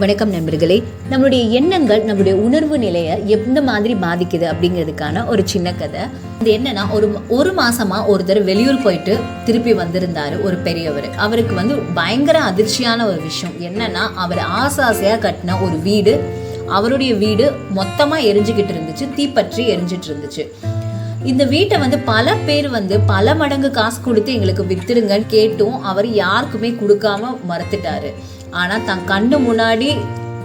வணக்கம் நண்பர்களே. நம்மளுடைய எண்ணங்கள் நம்மளுடைய உணர்வு நிலையை எந்த மாதிரி பாதிக்குது அப்படிங்கிறதுக்கான ஒரு சின்ன கதை. இது என்னன்னா, ஒரு மாசமா ஒருத்தர் வெளியூர் போயிட்டு திருப்பி வந்திருந்தாரு. ஒரு பெரியவர். அவருக்கு பயங்கர அதிர்ச்சியான ஒரு விஷயம் என்னன்னா, அவர் ஆசையா கட்டின ஒரு வீடு, அவருடைய வீடு மொத்தமா எரிஞ்சுக்கிட்டு இருந்துச்சு, தீப்பற்றி எரிஞ்சிட்டு இருந்துச்சு. இந்த வீட்டை பல பேர் பல மடங்கு காசு கொடுத்து எங்களுக்கு வித்துடுங்கன்னு கேட்டும் அவர் யாருக்குமே கொடுக்காம மறுத்துட்டாரு. ஆனா தன் கண்ணு முன்னாடி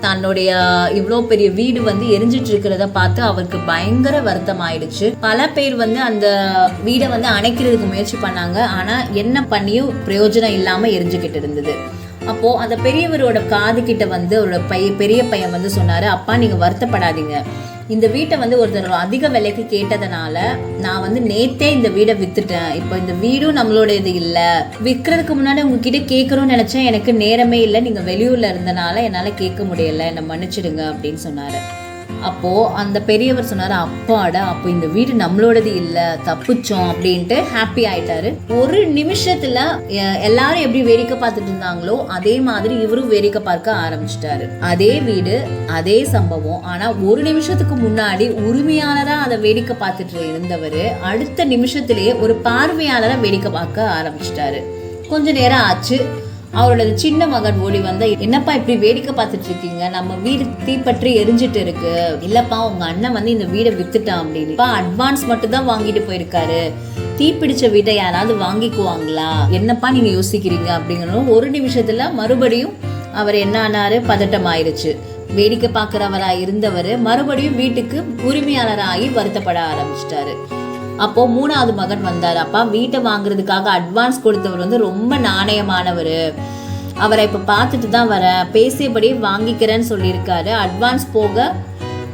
தன்னுடைய இவ்வளோ பெரிய வீடு எரிஞ்சிட்டு இருக்கிறத பார்த்து அவருக்கு பயங்கர வருத்தம் ஆயிடுச்சு. பல பேர் அந்த வீடை அணைக்கிறதுக்கு முயற்சி பண்ணாங்க. ஆனா என்ன பண்ணியும் பிரயோஜனம் இல்லாம எரிஞ்சுக்கிட்டு இருந்தது. அப்போ அந்த பெரியவரோட காது கிட்ட ஒரு பெரிய பையன் சொன்னாரு, அப்பா நீங்க வருத்தப்படாதீங்க, இந்த வீட்டை ஒருத்தர் அதிக விலைக்கு கேட்டதுனால நான் நேத்தே இந்த வீடை வித்துட்டேன். இப்போ இந்த வீடும் நம்மளோட இது இல்ல, விற்கிறதுக்கு முன்னாடி உங்ககிட்ட கேட்கணும்னு நினைச்சேன், எனக்கு நேரமே இல்லை, நீங்க வெளியூர்ல இருந்தனால என்னால கேட்க முடியல, என்னை மன்னிச்சிடுங்க அப்படின்னு சொன்னாரு. அப்போ அந்த பெரியவர் சொன்னாரு, அப்பாடா, அப்போ இந்த வீடு நம்மளோடது இல்ல, தப்புச்சோம் அப்படின்ட்டு ஹாப்பி ஆயிட்டாரு. ஒரு நிமிஷத்துல எல்லாரும் எப்படி வேடிக்கை பார்த்துட்டு இருந்தாங்களோ அதே மாதிரி இவரும் வேடிக்கை பார்க்க ஆரம்பிச்சிட்டாரு. அதே வீடு, அதே சம்பவம். ஆனா ஒரு நிமிஷத்துக்கு முன்னாடி உரிமையாளரா அதை வேடிக்கை பார்த்துட்டு இருந்தவரு அடுத்த நிமிஷத்திலேயே ஒரு பார்வையாளரா வேடிக்கை பார்க்க ஆரம்பிச்சிட்டாரு. கொஞ்ச நேரம் ஆச்சு. அவரோட சின்ன மகன் ஓடி வந்தா, என்னப்பா இப்படி வேடிக்கை பார்த்துட்டு இருக்கீங்க, நம்ம வீடு தீப்பற்றி எரிஞ்சிட்டு இருக்கு. இல்லப்பா, உங்க அண்ணன் இந்த வீடை வித்துட்டான் அப்படின்னு. அட்வான்ஸ் மட்டும் தான் வாங்கிட்டு போயிருக்காரு, தீப்பிடிச்ச வீட்டை யாராவது வாங்கிக்குவாங்களா, என்னப்பா நீங்க யோசிக்கிறீங்க அப்படிங்கணும். ஒரு நிமிஷத்துல மறுபடியும் அவர் என்ன ஆனாரு, பதட்டம் ஆயிருச்சு. வேடிக்கை பார்க்கிறவரா இருந்தவர் மறுபடியும் வீட்டுக்கு உரிமையாளராகி வருத்தப்பட ஆரம்பிச்சிட்டாரு. அப்போ மூணாவது மகன் வந்தாரு. அப்பா, வீட்டை வாங்குறதுக்காக அட்வான்ஸ் கொடுத்தவர் ரொம்ப நாணயமானவர், அவரை இப்ப பார்த்துட்டு தான் வர, பேசியபடி வாங்கிக்கிறேன்னு சொல்லியிருக்காரு, அட்வான்ஸ் போக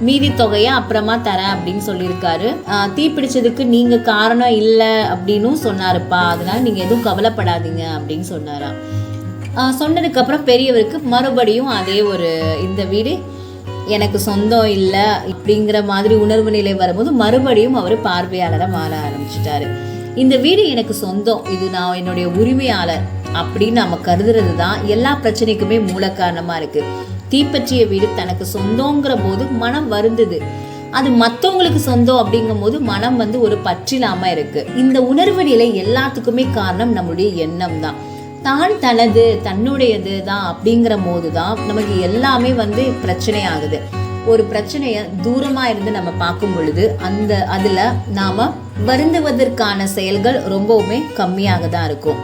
மீதி தொகையை அப்புறமா தரேன் அப்படின்னு சொல்லியிருக்காரு. தீப்பிடிச்சதுக்கு நீங்க காரணம் இல்லை அப்படின்னு சொன்னாருப்பா, அதனால நீங்க எதுவும் கவலைப்படாதீங்க அப்படின்னு சொன்னாராம். சொன்னதுக்கு அப்புறம் பெரியவருக்கு மறுபடியும் அதே ஒரு இந்த வீடு எனக்கு சொந்தம் இல்லை இப்படிங்கிற மாதிரி உணர்வு நிலை வரும்போது மறுபடியும் அவர் பார்வையாளரை மாற ஆரம்பிச்சிட்டாரு. இந்த வீடு எனக்கு சொந்தம், இது நான் என்னுடைய உரிமையாளர் அப்படின்னு நம்ம கருதுறது தான் எல்லா பிரச்சனைக்குமே மூல காரணமா இருக்கு. தீப்பற்றிய வீடு தனக்கு சொந்தங்கிற போது மனம் வருந்தது, அது மற்றவங்களுக்கு சொந்தம் அப்படிங்கும் போது மனம் ஒரு பற்றில்லாம இருக்கு. இந்த உணர்வு நிலை எல்லாத்துக்குமே காரணம் நம்மளுடைய எண்ணம் தான். தான் தனது தன்னுடையது தான் அப்படிங்கிற போதுதான் நமக்கு எல்லாமே பிரச்சனை ஆகுது. ஒரு பிரச்சனைய தூரமா இருந்து நம்ம பார்க்கும் பொழுது அதுல நாம வருந்துவதற்கான செயல்கள் ரொம்பவுமே கம்மியாக தான் இருக்கும்.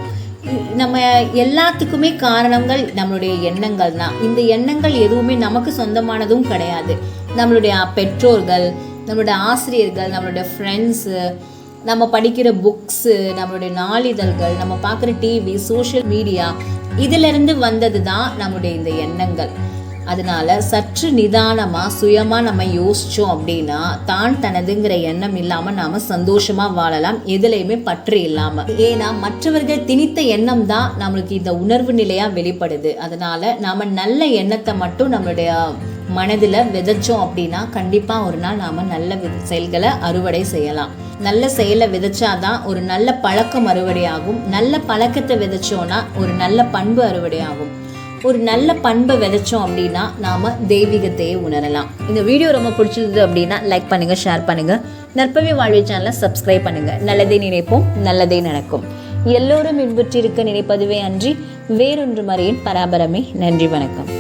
நம்ம எல்லாத்துக்குமே காரணங்கள் நம்மளுடைய எண்ணங்கள் தான். இந்த எண்ணங்கள் எதுவுமே நமக்கு சொந்தமானதும் கிடையாது. நம்மளுடைய பெற்றோர்கள், நம்மளுடைய ஆசிரியர்கள், நம்மளுடைய ஃப்ரெண்ட்ஸு, நம்ம படிக்கிற புக்ஸு, நம்மளுடைய நாளிதழ்கள், நம்ம பார்க்குற டிவி, சோஷியல் மீடியா, இதிலிருந்து வந்தது தான் நம்முடைய இந்த எண்ணங்கள். அதனால சற்று நிதானமா சுயமா நம்ம யோசிச்சோம் அப்படின்னா தான் தனதுங்கிற எண்ணம் இல்லாம நாம சந்தோஷமா வாழலாம், எதுலையுமே பற்று இல்லாம. ஏன்னா மற்றவர்கள் திணித்த எண்ணம் தான் நம்மளுக்கு இந்த உணர்வு நிலையா வெளிப்படுது. அதனால நாம நல்ல எண்ணத்தை மட்டும் நம்மளுடைய மனதுல விதைச்சோம் அப்படின்னா கண்டிப்பா ஒரு நாள் நாம நல்ல செயல்களை அறுவடை செய்யலாம். நல்ல செயலை விதைச்சாதான் ஒரு நல்ல பழக்கம் அறுவடையாகும். நல்ல பழக்கத்தை விதைச்சோம்னா ஒரு நல்ல பண்பு அறுவடையாகும். ஒரு நல்ல பண்பை விதைச்சோம் அப்படின்னா நாம தெய்வீகத்தையே உணரலாம். இந்த வீடியோ ரொம்ப பிடிச்சிருந்தது அப்படின்னா லைக் பண்ணுங்க, ஷேர் பண்ணுங்க, நற்பவி வாழ்வை சேனலை சப்ஸ்கிரைப் பண்ணுங்க. நல்லதை நினைப்போம், நல்லதே நடக்கும். எல்லோரும் இன்புற்றிருக்க நினைப்பதுவே அன்றி வேறொன்று மறையின் பராபரமே. நன்றி, வணக்கம்.